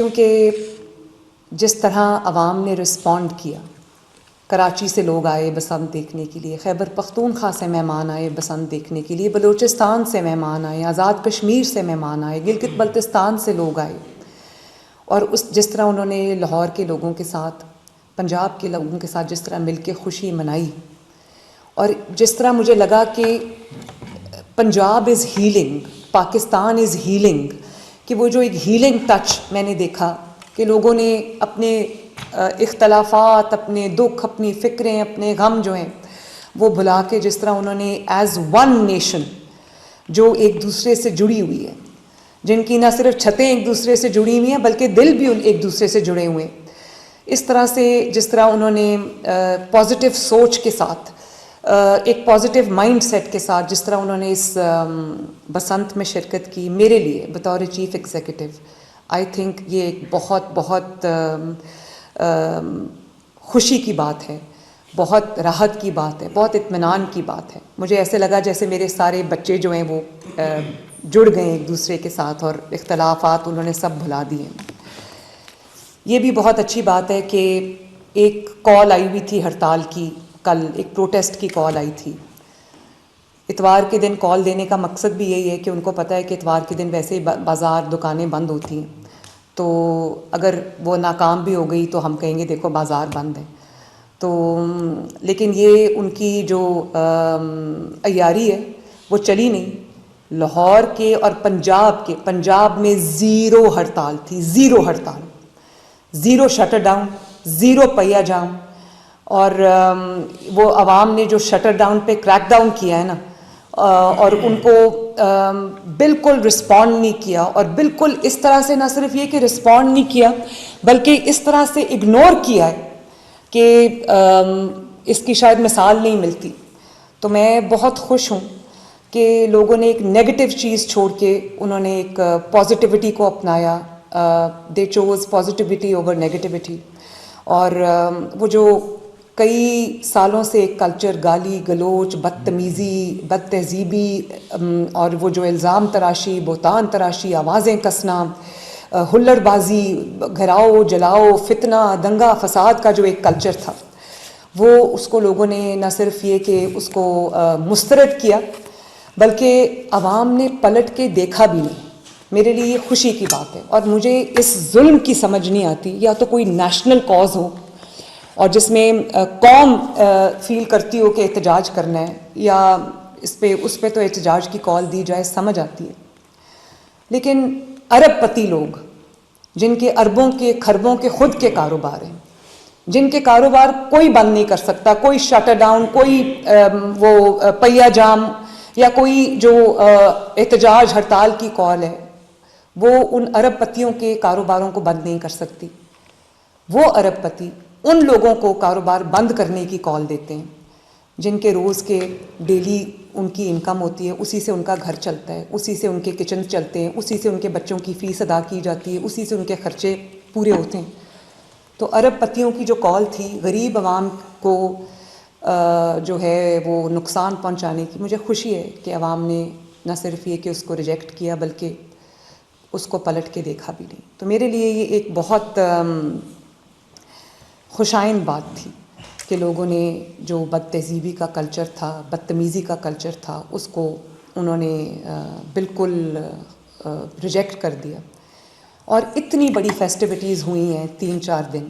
کیونکہ جس طرح عوام نے رسپونڈ کیا، کراچی سے لوگ آئے بسنت دیکھنے کے لیے، خیبر پختونخوا سے مہمان آئے بسنت دیکھنے کے لیے، بلوچستان سے مہمان آئے، آزاد کشمیر سے مہمان آئے، گلگت بلتستان سے لوگ آئے، اور جس طرح انہوں نے لاہور کے لوگوں کے ساتھ، پنجاب کے لوگوں کے ساتھ جس طرح مل کے خوشی منائی، اور جس طرح مجھے لگا کہ پنجاب از ہیلنگ، پاکستان از ہیلنگ، کہ وہ جو ایک ہیلنگ ٹچ میں نے دیکھا کہ لوگوں نے اپنے اختلافات، اپنے دکھ، اپنی فکریں، اپنے غم جو ہیں وہ بھلا کے جس طرح انہوں نے ایز ون نیشن جو ایک دوسرے سے جڑی ہوئی ہے، جن کی نہ صرف چھتیں ایک دوسرے سے جڑی ہوئی ہیں بلکہ دل بھی ایک دوسرے سے جڑے ہوئے ہیں، اس طرح سے جس طرح انہوں نے پازیٹیو سوچ کے ساتھ، ایک پازیٹیو مائنڈ سیٹ کے ساتھ جس طرح انہوں نے اس بسنت میں شرکت کی، میرے لیے بطور چیف ایگزیکٹو آئی تھنک یہ ایک بہت بہت خوشی کی بات ہے، بہت راحت کی بات ہے، بہت اطمینان کی بات ہے۔ مجھے ایسے لگا جیسے میرے سارے بچے جو ہیں وہ جڑ گئے ایک دوسرے کے ساتھ، اور اختلافات انہوں نے سب بھلا دیے۔ یہ بھی بہت اچھی بات ہے کہ ایک کال آئی ہوئی تھی ہڑتال کی، کل ایک پروٹیسٹ کی کال آئی تھی۔ اتوار کے دن کال دینے کا مقصد بھی یہی ہے کہ ان کو پتہ ہے کہ اتوار کے دن ویسے ہی بازار دکانیں بند ہوتی ہیں، تو اگر وہ ناکام بھی ہو گئی تو ہم کہیں گے دیکھو بازار بند ہے، تو لیکن یہ ان کی جو عیاری ہے وہ چلی نہیں۔ لاہور کے اور پنجاب میں زیرو ہڑتال تھی، زیرو ہڑتال، زیرو شٹر ڈاؤن، زیرو پہیہ جام، اور وہ عوام نے جو شٹر ڈاؤن پہ کریک ڈاؤن کیا ہے نا، اور ان کو بالکل رسپونڈ نہیں کیا، اور بالکل اس طرح سے نہ صرف یہ کہ رسپونڈ نہیں کیا بلکہ اس طرح سے اگنور کیا ہے کہ اس کی شاید مثال نہیں ملتی۔ تو میں بہت خوش ہوں کہ لوگوں نے ایک نیگیٹو چیز چھوڑ کے انہوں نے ایک پازیٹیوٹی کو اپنایا، دے چوز پازیٹیوٹی اوور نیگیٹیوٹی، اور وہ جو کئی سالوں سے ایک کلچر، گالی گلوچ، بدتمیزی، بد تہذیبی، اور وہ جو الزام تراشی، بہتان تراشی، آوازیں کسنا، ہلڑ بازی، گھراؤ جلاؤ، فتنہ، دنگا فساد کا جو ایک کلچر تھا، وہ اس کو لوگوں نے نہ صرف یہ کہ اس کو مسترد کیا بلکہ عوام نے پلٹ کے دیکھا بھی نہیں۔ میرے لیے یہ خوشی کی بات ہے، اور مجھے اس ظلم کی سمجھ نہیں آتی، یا تو کوئی نیشنل کاز ہو اور جس میں قوم فیل کرتی ہو کہ احتجاج کرنا ہے، یا اس پہ تو احتجاج کی کال دی جائے، سمجھ آتی ہے، لیکن ارب پتی لوگ جن کے اربوں کے کھربوں کے خود کے کاروبار ہیں، جن کے کاروبار کوئی بند نہیں کر سکتا، کوئی شٹر ڈاؤن، کوئی وہ پہیہ جام، یا کوئی جو احتجاج ہڑتال کی کال ہے، وہ ان ارب پتیوں کے کاروباروں کو بند نہیں کر سکتی۔ وہ ارب پتی ان لوگوں کو کاروبار بند کرنے کی کال دیتے ہیں جن کے روز کے ڈیلی ان کی انکم ہوتی ہے، اسی سے ان کا گھر چلتا ہے، اسی سے ان کے کچن چلتے ہیں، اسی سے ان کے بچوں کی فیس ادا کی جاتی ہے، اسی سے ان کے خرچے پورے ہوتے ہیں۔ تو ارب پتیوں کی جو کال تھی غریب عوام کو جو ہے وہ نقصان پہنچانے کی، مجھے خوشی ہے کہ عوام نے نہ صرف یہ کہ اس کو ریجیکٹ کیا بلکہ اس کو پلٹ کے دیکھا بھی نہیں۔ تو میرے لیے یہ ایک بہت خوشائن بات تھی کہ لوگوں نے جو بد تہذیبی کا کلچر تھا، بدتمیزی کا کلچر تھا، اس کو انہوں نے بالکل ریجیکٹ کر دیا، اور اتنی بڑی فیسٹیوٹیز ہوئی ہیں 3-4 دن۔